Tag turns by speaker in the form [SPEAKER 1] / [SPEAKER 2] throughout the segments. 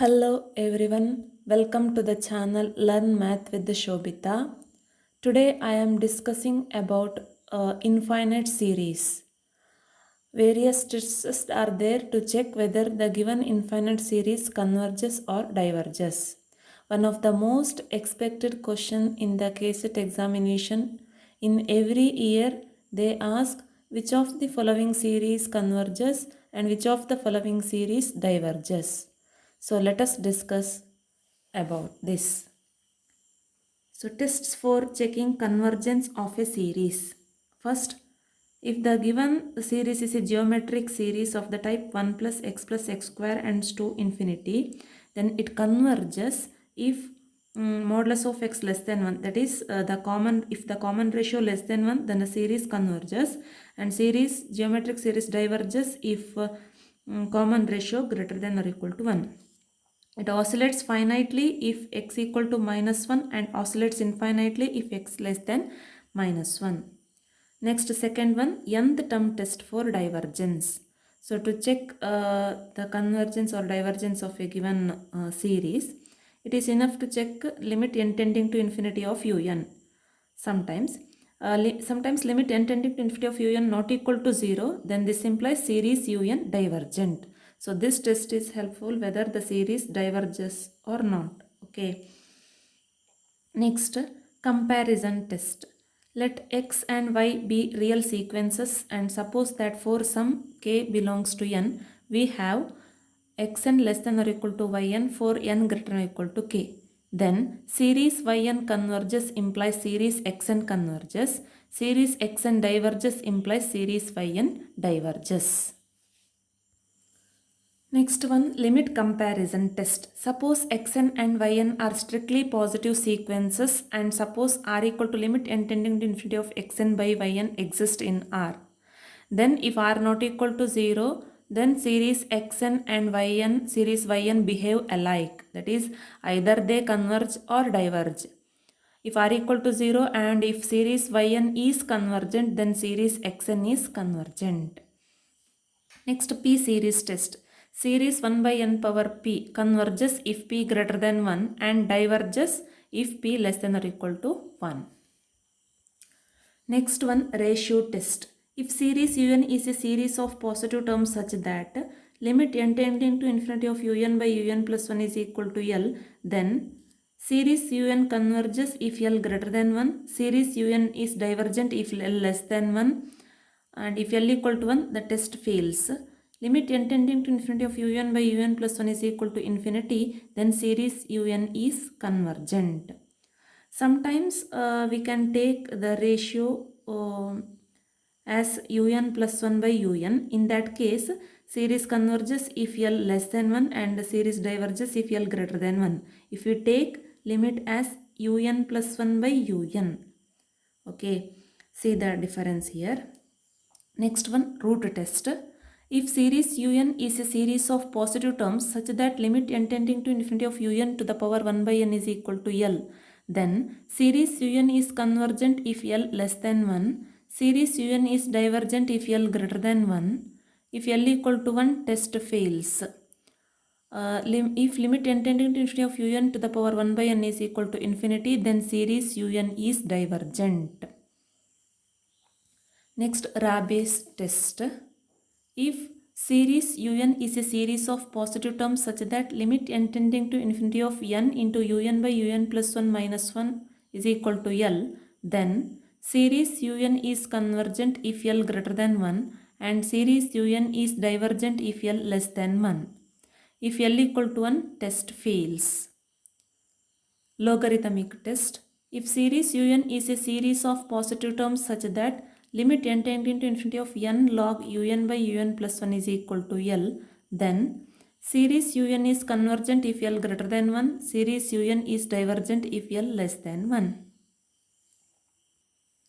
[SPEAKER 1] Hello everyone, welcome to the channel Learn Math with the Shobita. Today I am discussing about infinite series. Various tests are there to check whether the given infinite series converges or diverges. One of the most expected question in the Kset examination in every year they ask which of the following series converges and which of the following series diverges. So let us discuss about this. So tests for checking convergence of a series. First, if the given series is a geometric series of the type 1 plus x square and to infinity, then it converges if modulus of x less than 1. That is, if the common ratio less than 1, then the series converges, and geometric series diverges if common ratio greater than or equal to 1. It oscillates finitely if x equal to minus 1 and oscillates infinitely if x less than minus 1. Next, second one, nth term test for divergence. So to check the convergence or divergence of a given series, it is enough to check limit n tending to infinity of un. Sometimes limit n tending to infinity of un not equal to 0, then this implies series un divergent. So this test is helpful whether the series diverges or not. Okay. Next, comparison test. Let x and y be real sequences and suppose that for some k belongs to n, we have xn less than or equal to yn for n greater than or equal to k. Then series yn converges implies series xn converges. Series xn diverges implies series yn diverges. Next one, limit comparison test. Suppose xn and yn are strictly positive sequences and suppose r equal to limit n tending to infinity of xn by yn exist in R. Then if r not equal to 0, then series xn and series yn behave alike. That is, either they converge or diverge. If r equal to 0 and if series yn is convergent, then series xn is convergent. Next, p series test. Series 1 by n power p converges if p greater than 1 and diverges if p less than or equal to 1. Next one, ratio test. If series un is a series of positive terms such that limit n tending to infinity of un by un plus 1 is equal to L, then series un converges if L greater than 1, series un is divergent if L less than 1, and if L equal to 1, the test fails. Limit n tending to infinity of un by un plus 1 is equal to infinity, then series un is convergent. Sometimes we can take the ratio as un plus 1 by un. In that case, series converges if L less than 1 and series diverges if L greater than 1. If we take limit as un plus 1 by un. Okay, see the difference here. Next one, root test. If series un is a series of positive terms such that limit n tending to infinity of un to the power 1 by n is equal to L, then series un is convergent if L less than 1, series un is divergent if L greater than 1. If L equal to 1, test fails. If limit n tending to infinity of un to the power 1 by n is equal to infinity, then series un is divergent. Next, Rabe's test. If series un is a series of positive terms such that limit n tending to infinity of n into un by un plus 1 minus 1 is equal to L, then series un is convergent if L greater than 1 and series un is divergent if L less than 1. If L equal to 1, test fails. Logarithmic test. If series un is a series of positive terms such that limit n tending to infinity of n log un by un plus 1 is equal to L, then series un is convergent if L greater than 1, series un is divergent if L less than 1.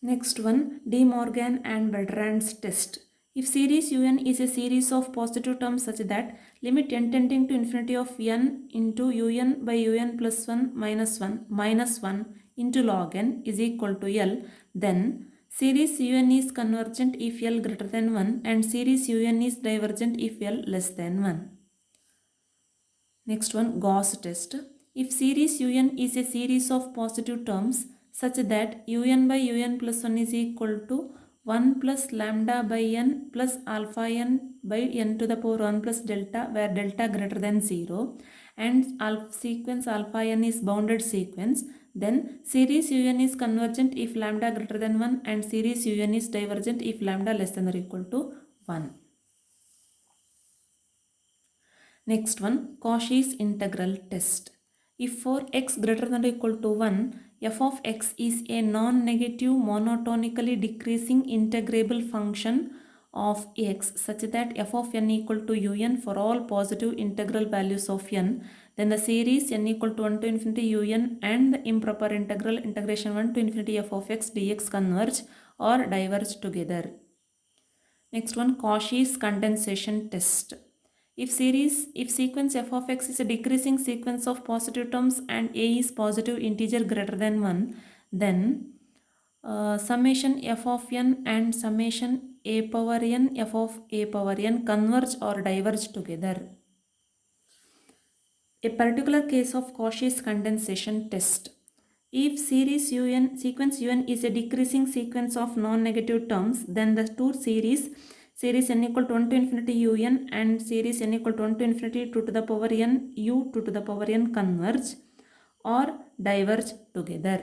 [SPEAKER 1] Next one, De Morgan and Bertrand's test. If series un is a series of positive terms such that limit n tending to infinity of n into un by un plus 1 minus 1 into log n is equal to L, then series un is convergent if L greater than 1 and series un is divergent if L less than 1. Next one, Gauss test. If series un is a series of positive terms such that un by un plus 1 is equal to 1 plus lambda by n plus alpha n by n to the power 1 plus delta, where delta greater than 0, and sequence alpha n is bounded sequence, then series un is convergent if lambda greater than 1 and series un is divergent if lambda less than or equal to 1. Next one, Cauchy's integral test. If for x greater than or equal to 1, f of x is a non-negative monotonically decreasing integrable function of x such that f of n equal to un for all positive integral values of n, then the series n equal to 1 to infinity un and the improper integral integration 1 to infinity f of x dx converge or diverge together. Next one, Cauchy's condensation test. If sequence f of x is a decreasing sequence of positive terms and a is positive integer greater than 1, then summation f of n and summation a power n f of a power n converge or diverge together. A particular case of Cauchy's condensation test. If sequence un is a decreasing sequence of non-negative terms, then the two series n equal to 1 to infinity un and series n equal to 1 to infinity 2 to the power n u 2 to the power n converge or diverge together.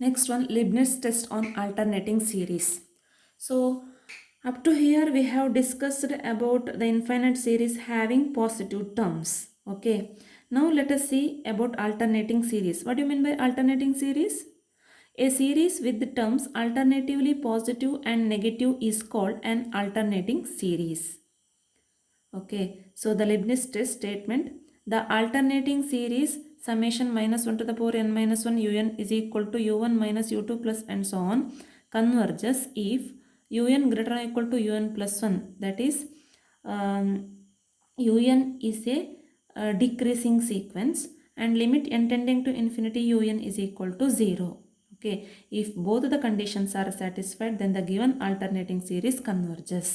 [SPEAKER 1] Next one, Leibniz test on alternating series. So up to here we have discussed about the infinite series having positive terms. Okay, now let us see about alternating series. What do you mean by alternating series? A series with the terms alternatively positive and negative is called an alternating series. Okay, so the Leibniz test statement, the alternating series summation minus 1 to the power n minus 1 un is equal to u1 minus u2 plus and so on converges if un greater than or equal to un plus 1, that is um, un is a decreasing sequence and limit n tending to infinity un is equal to 0. Okay, if both the conditions are satisfied, then the given alternating series converges.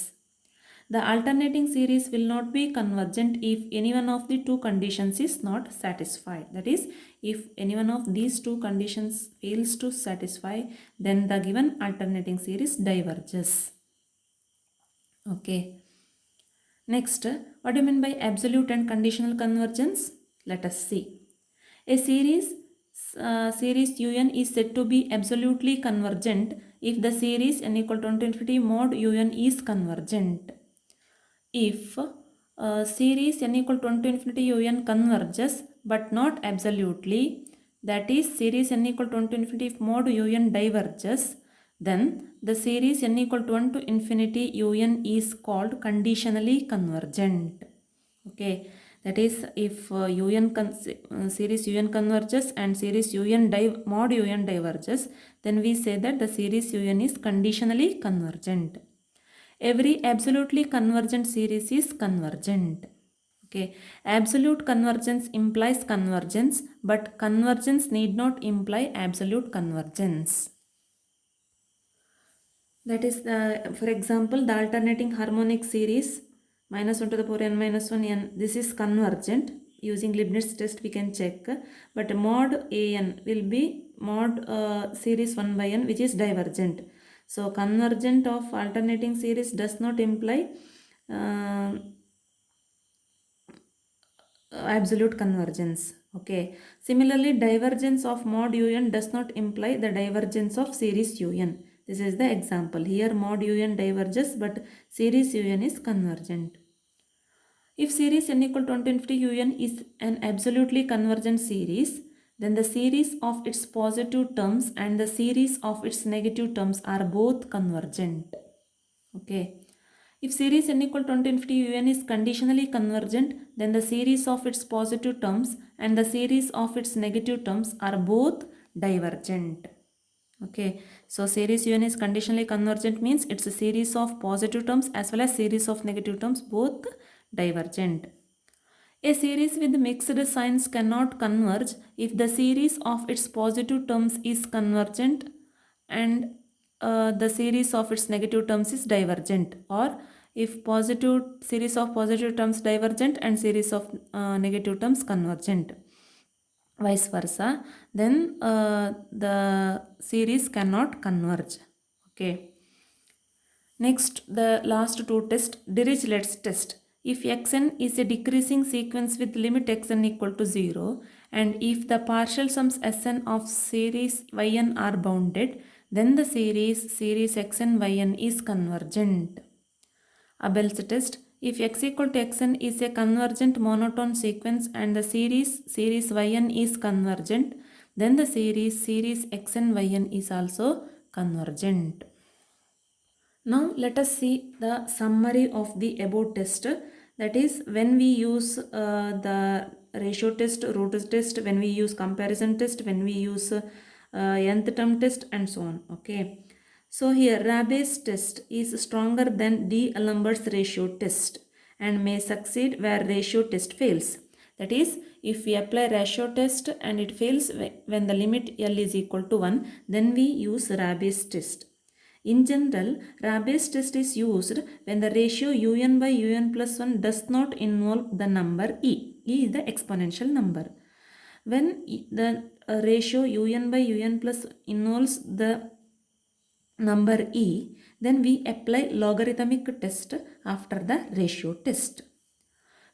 [SPEAKER 1] The alternating series will not be convergent if any one of the two conditions is not satisfied. That is, if any one of these two conditions fails to satisfy, then the given alternating series diverges. Okay. Next, what do you mean by absolute and conditional convergence? Let us see. A series un is said to be absolutely convergent if the series n equal to 1 to infinity mod un is convergent. If series n equal to 1 to infinity un converges but not absolutely, that is series n equal to 1 to infinity if mod un diverges, then the series n equal to 1 to infinity un is called conditionally convergent. Okay, that is if series un converges and series mod un diverges, then we say that the series un is conditionally convergent. Every absolutely convergent series is convergent. Okay, absolute convergence implies convergence, but convergence need not imply absolute convergence. That is, for example, the alternating harmonic series minus 1 to the power n minus 1 n, this is convergent. Using Leibniz test we can check, but mod an will be mod series 1 by n, which is divergent. So convergent of alternating series does not imply absolute convergence. Okay, similarly divergence of mod un does not imply the divergence of series un. This is the example. Here mod un diverges but series un is convergent. If series n equal to 1 to infinity un is an absolutely convergent series, then the series of its positive terms and the series of its negative terms are both convergent. Okay. If series n equal to 1 to infinity un is conditionally convergent, then the series of its positive terms and the series of its negative terms are both divergent. Okay, so series un is conditionally convergent means it's a series of positive terms as well as series of negative terms, both divergent. A series with mixed signs cannot converge if the series of its positive terms is convergent and the series of its negative terms is divergent, or if positive series of positive terms divergent and series of negative terms convergent, vice versa, then the series cannot converge. Okay. Next, the last two tests, Dirichlet's test. If xn is a decreasing sequence with limit xn equal to 0, and if the partial sums Sn of series yn are bounded, then the series xn yn is convergent. Abel's test. If x equal to xn is a convergent monotone sequence and the series yn is convergent, then the series xn yn is also convergent. Now let us see the summary of the above test. That is, when we use the ratio test, root test, when we use comparison test, when we use nth term test, and so on. Okay. So here Rabe's test is stronger than D'Alembert's ratio test and may succeed where ratio test fails. That is, if we apply ratio test and it fails when the limit L is equal to 1, then we use Rabe's test. In general, Rabe's test is used when the ratio un by un plus 1 does not involve the number e. E is the exponential number. When the ratio un by un plus involves the number e, then we apply logarithmic test after the ratio test.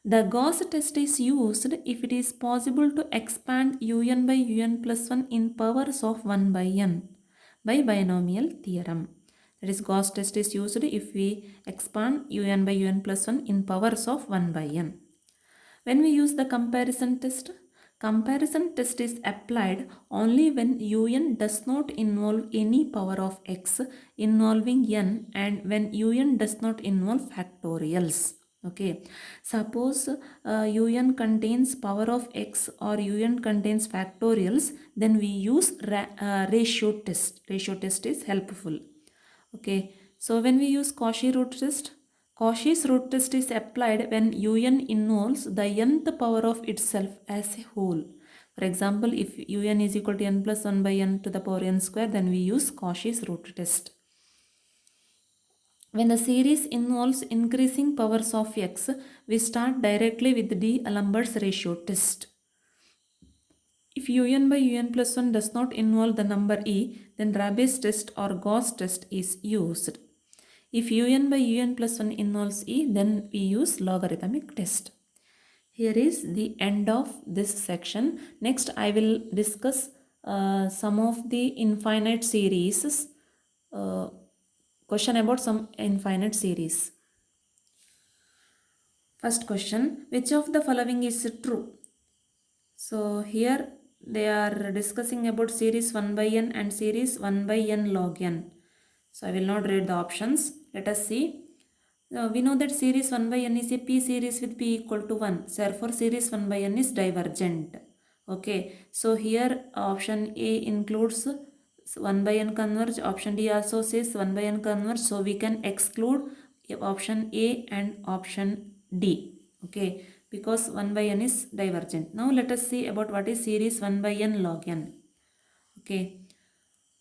[SPEAKER 1] The Gauss test is used if it is possible to expand un by un plus 1 in powers of 1 by n by binomial theorem. That is, Gauss test is used if we expand un by un plus 1 in powers of 1 by n. When we use the comparison test is applied only when un does not involve any power of x involving n and when un does not involve factorials. Okay, suppose un contains power of x or un contains factorials, then we use ratio test. Ratio test is helpful. Okay, so when we use Cauchy root test, Cauchy's root test is applied when un involves the nth power of itself as a whole. For example, if un is equal to n plus 1 by n to the power n square, then we use Cauchy's root test. When the series involves increasing powers of x, we start directly with D'Alembert's ratio test. If un by un plus 1 does not involve the number e, then Rabe's test or Gauss test is used. If un by un plus 1 involves e, then we use logarithmic test. Here is the end of this section. Next, I will discuss some of the infinite series. Question about some infinite series. First question, which of the following is true? So here they are discussing about series 1 by n and series 1 by n log n. So I will not read the options. Let us see. We know that series 1 by n is a p series with p equal to 1. Therefore, series 1 by n is divergent. Okay. So here option A includes 1 by n converge. Option D also says 1 by n converge. So we can exclude option A and option D. Okay. Because 1 by n is divergent. Now let us see about what is series 1 by n log n. Okay.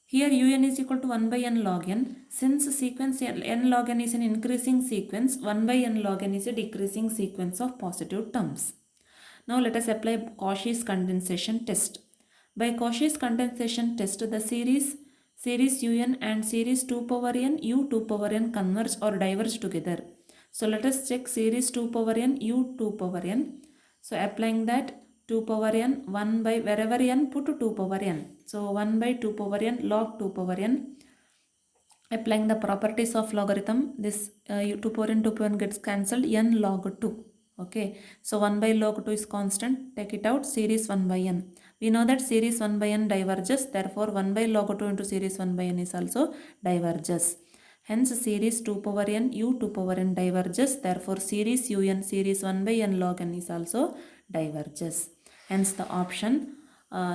[SPEAKER 1] Here un is equal to 1 by n log n. Since sequence n log n is an increasing sequence, 1 by n log n is a decreasing sequence of positive terms. Now let us apply Cauchy's condensation test. By Cauchy's condensation test, the series un and series 2 power n u 2 power n converge or diverge together. So let us check series 2 power n u 2 power n. So applying that 2 power n 1 by wherever n put 2 power n. So 1 by 2 power n log 2 power n. Applying the properties of logarithm, this 2 power n gets cancelled, n log 2. Okay, so 1 by log 2 is constant, take it out, series 1 by n. We know that series 1 by n diverges, therefore 1 by log 2 into series 1 by n is also diverges. Hence series 2 power n u 2 power n diverges, therefore series un series 1 by n log n is also diverges. Hence the option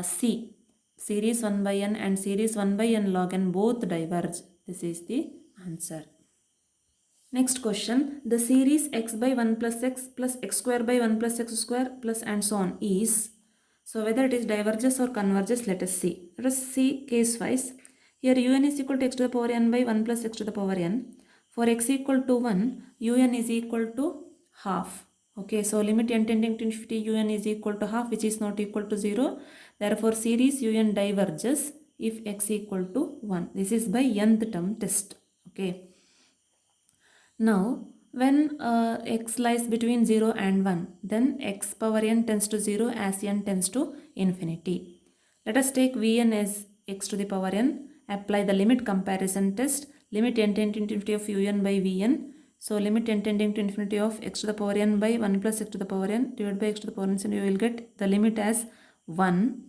[SPEAKER 1] C, series 1 by n and series 1 by n log n both diverge. This is the answer. Next question, the series x by 1 plus x square by 1 plus x square plus and so on is, so whether it is diverges or converges, let us see. Let us see case wise. Here un is equal to x to the power n by 1 plus x to the power n. For x equal to 1, un is equal to half. Okay, so limit n tending to infinity un is equal to half, which is not equal to 0. Therefore, series un diverges if x equal to 1. This is by nth term test. Okay. Now, when x lies between 0 and 1, then x power n tends to 0 as n tends to infinity. Let us take Vn as x to the power n, apply the limit comparison test, limit n tending to infinity of un by Vn. So limit n tending to infinity of x to the power n by 1 plus x to the power n divided by x to the power n, so you will get the limit as 1,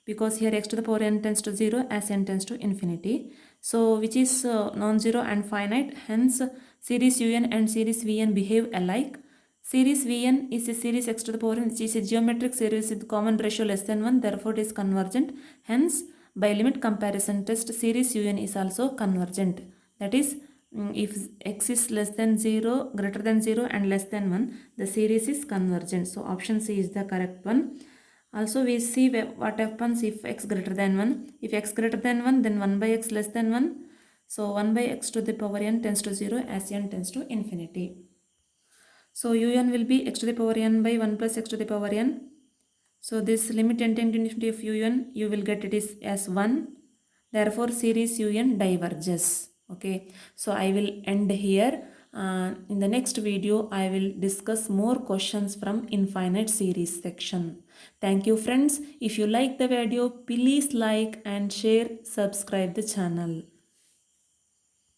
[SPEAKER 1] because here x to the power n tends to 0 as n tends to infinity. So which is non-zero and finite, hence series un and series vn behave alike. Series vn is a series x to the power n which is a geometric series with common ratio less than 1, therefore it is convergent. Hence by limit comparison test, series un is also convergent. That is, if x is less than 0, greater than 0 and less than 1, the series is convergent. So option C is the correct one. Also we see what happens if x greater than 1. If x greater than 1, then 1 by x less than 1. So 1 by x to the power n tends to 0 as n tends to infinity. So un will be x to the power n by 1 plus x to the power n. So this limit n tending to infinity of un, you will get it is as 1. Therefore series un diverges. Okay, so I will end here. In the next video I will discuss more questions from infinite series section. Thank you friends. If you like the video, please like and share, subscribe the channel.